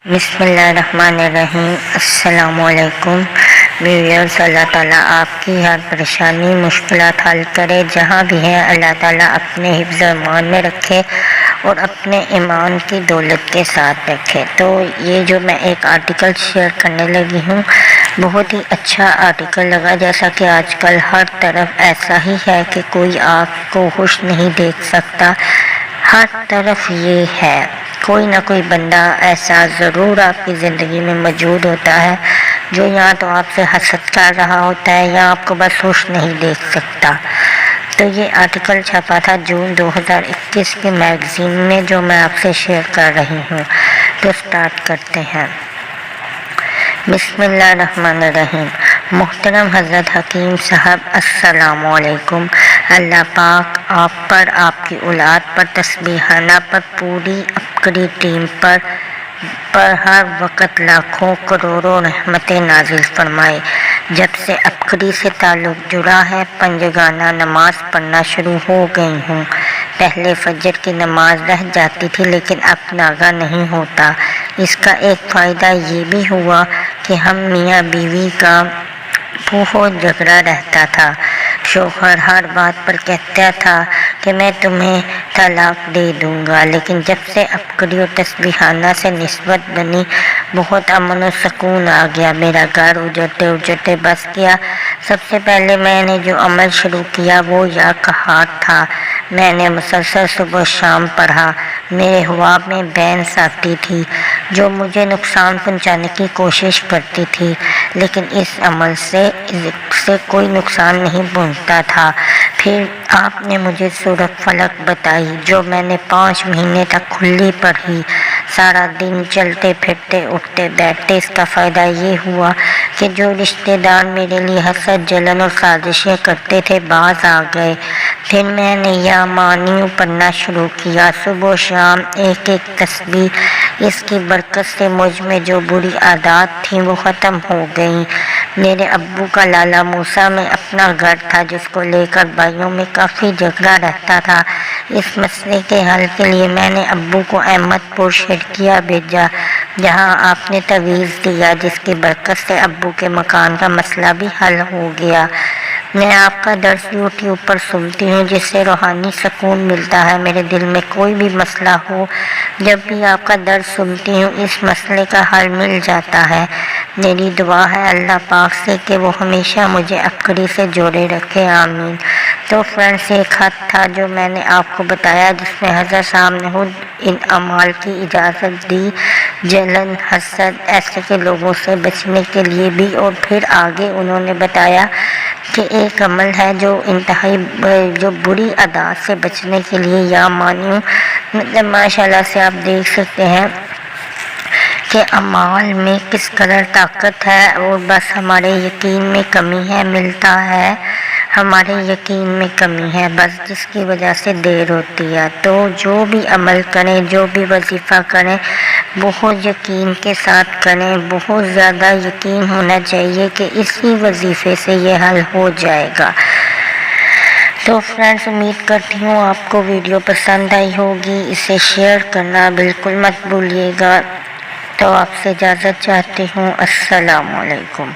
بسم اللہ الرحمن الرحیم۔ السلام علیکم ویورز۔ اللہ تعالیٰ آپ کی ہر پریشانی مشکلات حل کرے، جہاں بھی ہے اللہ تعالیٰ اپنے حفظ و امان میں رکھے اور اپنے ایمان کی دولت کے ساتھ رکھے۔ تو یہ جو میں ایک آرٹیکل شیئر کرنے لگی ہوں، بہت ہی اچھا آرٹیکل لگا۔ جیسا کہ آج کل ہر طرف ایسا ہی ہے کہ کوئی آپ کو خوش نہیں دیکھ سکتا، ہر طرف یہ ہے، کوئی نہ کوئی بندہ ایسا ضرور آپ کی زندگی میں موجود ہوتا ہے جو یا تو آپ سے حسد کر رہا ہوتا ہے یا آپ کو بس خوش نہیں دیکھ سکتا۔ تو یہ آرٹیکل چھپا تھا جون 2021 کے میگزین میں، جو میں آپ سے شیئر کر رہی ہوں۔ تو سٹارٹ کرتے ہیں۔ بسم اللہ الرحمن الرحیم۔ محترم حضرت حکیم صاحب، السلام علیکم۔ اللہ پاک آپ پر، آپ کی اولاد پر، تسبیحانہ پر، پوری عبقری ٹیم پر ہر وقت لاکھوں کروڑوں رحمتیں نازل فرمائے۔ جب سے عبقری سے تعلق جڑا ہے، پنجگانہ نماز پڑھنا شروع ہو گئی ہوں۔ پہلے فجر کی نماز رہ جاتی تھی، لیکن اب ناغہ نہیں ہوتا۔ اس کا ایک فائدہ یہ بھی ہوا کہ ہم میاں بیوی کا بہت جھگڑا رہتا تھا۔ شوہر ہر بات پر کہتا تھا کہ میں تمہیں طلاق دے دوں گا، لیکن جب سے عبقری اور تسبیحانہ سے نسبت بنی، بہت امن و سکون آ گیا۔ میرا گھر اجڑتے بس گیا۔ سب سے پہلے میں نے جو عمل شروع کیا وہ یا کہاٹ تھا۔ میں نے مسلسل صبح شام پڑھا۔ میرے خواب میں بینس آتی تھی جو مجھے نقصان پہنچانے کی کوشش کرتی تھی، لیکن اس عمل سے کوئی نقصان نہیں پہنچتا تھا۔ پھر آپ نے مجھے سورۃ فلق بتائی، جو میں نے 5 مہینے تک کھلی پڑھی۔ سارا دن چلتے پھرتے اٹھتے بیٹھتے۔ اس کا فائدہ یہ ہوا کہ جو رشتہ دار میرے لیے حسد، جلن اور سازشیں کرتے تھے، باز آ گئے۔ پھر میں نے یا مانیو پڑھنا شروع کیا، صبح و شام ایک ایک تسبیح۔ اس کی برکت سے مجھ میں جو بری عادات تھیں وہ ختم ہو گئیں۔ میرے ابو کا لالہ موسیٰ میں اپنا گھر تھا، جس کو لے کر بھائیوں میں کافی جھگڑا رہتا تھا۔ اس مسئلے کے حل کے لیے میں نے ابو کو احمد پور شرقیہ بھیجا، جہاں آپ نے تویز دیا، جس کی برکت سے ابو کے مکان کا مسئلہ بھی حل ہو گیا۔ میں آپ کا درس یوٹیوب پر سنتی ہوں، جس سے روحانی سکون ملتا ہے۔ میرے دل میں کوئی بھی مسئلہ ہو، جب بھی آپ کا درس سنتی ہوں، اس مسئلے کا حل مل جاتا ہے۔ میری دعا ہے اللہ پاک سے کہ وہ ہمیشہ مجھے عبقری سے جوڑے رکھے، آمین۔ تو فرینڈس، ایک خط تھا جو میں نے آپ کو بتایا، جس میں حضرت صاحب نے خود ان اعمال کی اجازت دی، جلن، حسد ایسے کے لوگوں سے بچنے کے لیے بھی۔ اور پھر آگے انہوں نے بتایا کہ ایک عمل ہے جو انتہائی جو بری عادات سے بچنے کے لیے یا مانیو، مطلب ماشاءاللہ سے آپ دیکھ سکتے ہیں کہ اعمال میں کس قدر طاقت ہے، اور بس ہمارے یقین میں کمی ہے، ملتا ہے ہمارے یقین میں کمی ہے، بس جس کی وجہ سے دیر ہوتی ہے۔ تو جو بھی عمل کریں، جو بھی وظیفہ کریں، بہت یقین کے ساتھ کریں، بہت زیادہ یقین ہونا چاہیے کہ اسی وظیفے سے یہ حل ہو جائے گا۔ تو فرینڈز، امید کرتی ہوں آپ کو ویڈیو پسند آئی ہوگی۔ اسے شیئر کرنا بالکل مت بھولیے گا۔ تو آپ سے اجازت چاہتی ہوں۔ السلام علیکم۔